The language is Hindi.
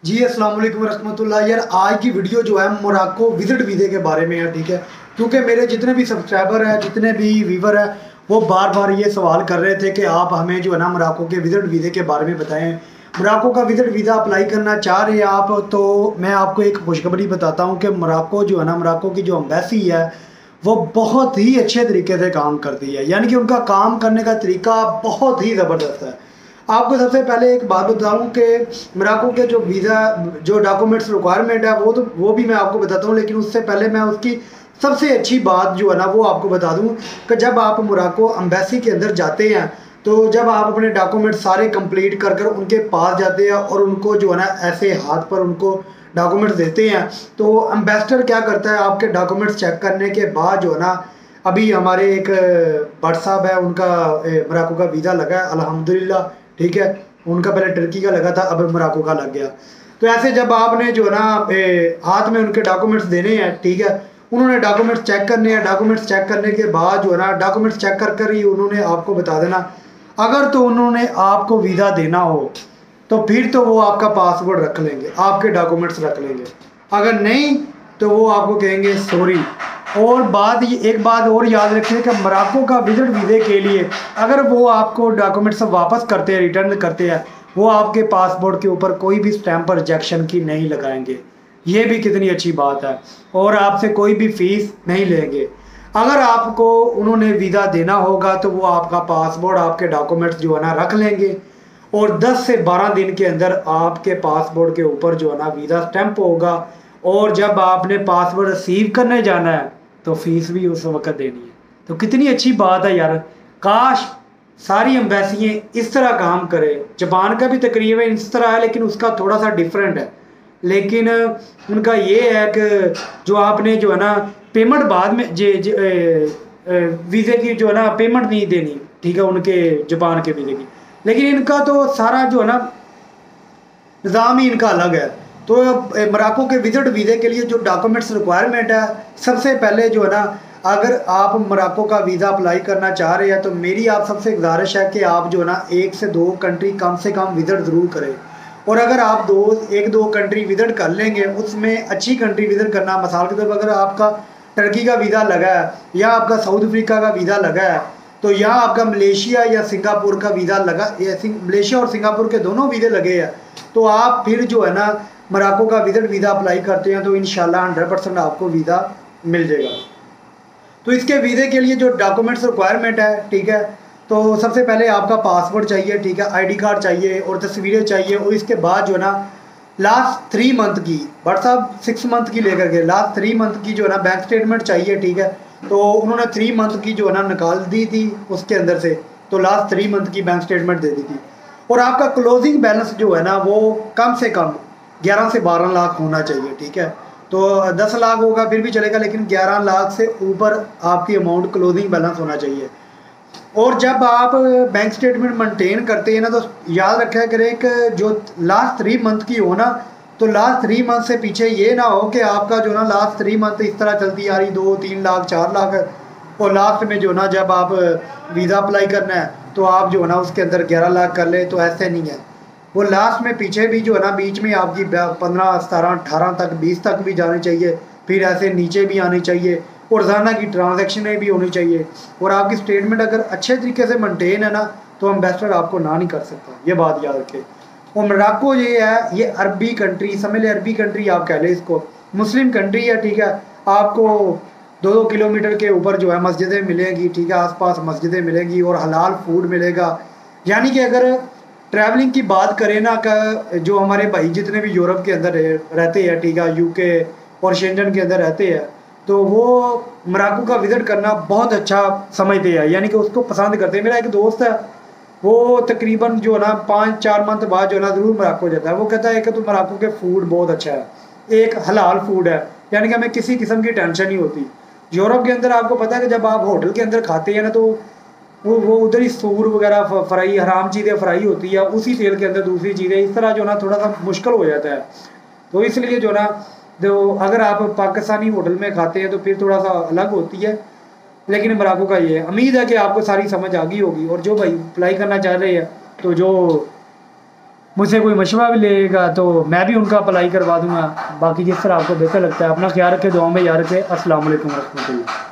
जी अस्सलाम वालेकुम रहमतुल्लाह। यार आज की वीडियो जो है मोरक्को विजिट वीज़े के बारे में है, ठीक है। क्योंकि मेरे जितने भी सब्सक्राइबर हैं, जितने भी व्यूवर हैं, वो बार बार ये सवाल कर रहे थे कि आप हमें जो है ना मोरक्को के विजिट वीज़े के बारे में बताएं। मोरक्को का विजिट वीज़ा अप्लाई करना चाह रहे हैं आप, तो मैं आपको एक खुशखबरी बताता हूँ कि मोरक्को जो है ना, मोरक्को की जो एम्बेसी है वो बहुत ही अच्छे तरीके से काम करती है। यानी कि उनका काम करने का तरीका बहुत ही ज़बरदस्त है। आपको सबसे पहले एक बात बताऊं कि मोरक्को के जो वीज़ा जो डॉक्यूमेंट्स रिक्वायरमेंट है वो भी मैं आपको बताता हूं, लेकिन उससे पहले मैं उसकी सबसे अच्छी बात जो है ना वो आपको बता दूं कि जब आप मोरक्को एम्बेसी के अंदर जाते हैं, तो जब आप अपने डॉक्यूमेंट सारे कंप्लीट कर कर उनके पास जाते हैं और उनको जो है ना ऐसे हाथ पर उनको डॉक्यूमेंट्स देते हैं, तो एम्बेसडर क्या करता है, आपके डॉक्यूमेंट्स चेक करने के बाद जो है ना, अभी हमारे एक भट्ट साहब है, उनका मोरक्को का वीज़ा लगा है अल्हम्दुलिल्लाह, ठीक है। उनका पहले टर्की का लगा था, अब मोरक्को का लग गया। तो ऐसे जब आपने जो है ना हाथ में उनके डॉक्यूमेंट्स देने हैं, ठीक है, उन्होंने डॉक्यूमेंट्स चेक करने हैं। डॉक्यूमेंट्स चेक करने के बाद जो है ना, डॉक्यूमेंट्स चेक कर कर ही उन्होंने आपको बता देना। अगर तो उन्होंने आपको वीज़ा देना हो तो फिर तो वो आपका पासपोर्ट रख लेंगे, आपके डॉक्यूमेंट्स रख लेंगे। अगर नहीं तो वो आपको कहेंगे सॉरी। और एक बात और याद रखिए कि मोरक्को का विजिट वीज़े के लिए अगर वो आपको डॉक्यूमेंट्स वापस करते हैं, रिटर्न करते हैं, वो आपके पासपोर्ट के ऊपर कोई भी स्टैंप पर रिजेक्शन की नहीं लगाएंगे। ये भी कितनी अच्छी बात है। और आपसे कोई भी फीस नहीं लेंगे। अगर आपको उन्होंने वीज़ा देना होगा तो वो आपका पासपोर्ट, आपके डॉक्यूमेंट्स जो है ना रख लेंगे, और 10 से 12 दिन के अंदर आपके पासपोर्ट के ऊपर जो है ना वीज़ा स्टैंप होगा। और जब आपने पासपोर्ट रिसीव करने जाना है तो फीस भी उस वक्त देनी है। तो कितनी अच्छी बात है यार। काश सारी एम्बेसियाँ इस तरह काम करे। जापान का भी तकरीबन इस तरह है, लेकिन उसका थोड़ा सा डिफरेंट है। लेकिन उनका ये है कि जो आपने जो है ना पेमेंट बाद में वीज़े की जो है ना पेमेंट नहीं देनी, ठीक है, उनके जापान के वीज़े की। लेकिन इनका तो सारा जो है ना निज़ाम ही इनका अलग है। तो मोरक्को के विजिट वीज़े के लिए जो डॉक्यूमेंट्स रिक्वायरमेंट है, सबसे पहले जो है ना, अगर आप मोरक्को का वीज़ा अप्लाई करना चाह रहे हैं तो मेरी आप सबसे गुजारिश है कि आप जो है ना 1 से 2 कंट्री कम से कम विजिट ज़रूर करें। और अगर आप 1-2 कंट्री विजिट कर लेंगे, उसमें अच्छी कंट्री विजिट करना, मिसाल के तौर पर अगर आपका टर्की का वीज़ा लगा है या आपका साउथ अफ्रीका का वीज़ा लगा है, तो यहाँ आपका मलेशिया या सिंगापुर का वीज़ा लगा, मलेशिया और सिंगापुर के दोनों वीज़े लगे हैं, तो आप फिर जो है ना मोरक्को का विजिट वीज़ा अप्लाई करते हैं तो इंशाल्लाह 100% आपको वीज़ा मिल जाएगा। तो इसके वीज़े के लिए जो डॉक्यूमेंट्स रिक्वायरमेंट है, ठीक है, तो सबसे पहले आपका पासपोर्ट चाहिए, ठीक है, आईडी कार्ड चाहिए और तस्वीरें चाहिए। और इसके बाद जो है ना लास्ट 3 मंथ की, व्हाट्सअप 6 मंथ की लेकर के लास्ट 3 मंथ की जो है ना बैंक स्टेटमेंट चाहिए, ठीक है। तो उन्होंने 3 मंथ की जो है ना निकाल दी थी उसके अंदर से, तो लास्ट 3 मंथ की बैंक स्टेटमेंट दे दी थी। और आपका क्लोजिंग बैलेंस जो है ना वो कम से कम 11 से 12 लाख होना चाहिए, ठीक है। तो 10 लाख होगा फिर भी चलेगा, लेकिन 11 लाख से ऊपर आपकी अमाउंट क्लोजिंग बैलेंस होना चाहिए। और जब आप बैंक स्टेटमेंट मेंटेन करते हैं ना, तो याद रखा करें कि जो लास्ट 3 मंथ की हो ना, तो लास्ट 3 मंथ से पीछे ये ना हो कि आपका जो ना लास्ट 3 मंथ इस तरह चलती आ रही 2-3 लाख 4 लाख, और लास्ट में जो ना जब आप वीज़ा अप्लाई करना है तो आप जो है ना उसके अंदर 11 लाख कर ले, तो ऐसे नहीं है। वो लास्ट में पीछे भी जो है ना बीच में आपकी 15, 17, 18 तक, 20 तक भी जानी चाहिए, फिर ऐसे नीचे भी आनी चाहिए, और रोज़ाना की ट्रांजैक्शनें भी होनी चाहिए। और आपकी स्टेटमेंट अगर अच्छे तरीके से मेंटेन है ना, तो एम्बेसडर आपको ना नहीं कर सकता, ये बात याद रखें। और मोरक्को ये है, ये अरबी कंट्री समझ ले, अरबी कंट्री आप कह लें इसको, मुस्लिम कंट्री है, ठीक है। आपको 2-2 किलोमीटर के ऊपर जो है मस्जिदें मिलेंगी, ठीक है, आसपास मस्जिदें मिलेंगी और हलाल फूड मिलेगा। यानी कि अगर ट्रैवलिंग की बात करें ना, का जो हमारे भाई जितने भी यूरोप के अंदर रहते हैं, ठीक है, यूके और शेंजन के अंदर रहते हैं, तो वो मोरक्को का विज़िट करना बहुत अच्छा समझते हैं, यानी कि उसको पसंद करते हैं। मेरा एक दोस्त है, वो तकरीबन जो है ना 5-4 मंथ बाद जो है ना ज़रूर मोरक्को जाता है। वो कहता है कि तो मोरक्को के फूड बहुत अच्छा है, एक हलाल फूड है, यानी कि हमें किसी किस्म की टेंशन नहीं होती। यूरोप के अंदर आपको पता है कि जब आप होटल के अंदर खाते हैं ना, तो वो उधर ही सूर वगैरह फ्राई, हराम चीज़ें फ्राई होती है, उसी तेल के अंदर दूसरी चीज़ें, इस तरह जो ना थोड़ा सा मुश्किल हो जाता है। तो इसलिए जो ना, जो अगर आप पाकिस्तानी होटल में खाते हैं तो फिर थोड़ा सा अलग होती है। लेकिन मोरक्को का ये है। उम्मीद है कि आपको सारी समझ आ गई होगी। और जो भाई अप्लाई करना चाह रहे हैं, तो जो मुझसे कोई मशवरा भी लेगा तो मैं भी उनका अप्लाई करवा दूँगा। बाकी जिस तरह आपको बेहतर लगता है, अपना ख्याल रखें, दुआ में याद रखें। अस्सलाम वालेकुम रहमतुल्लाह।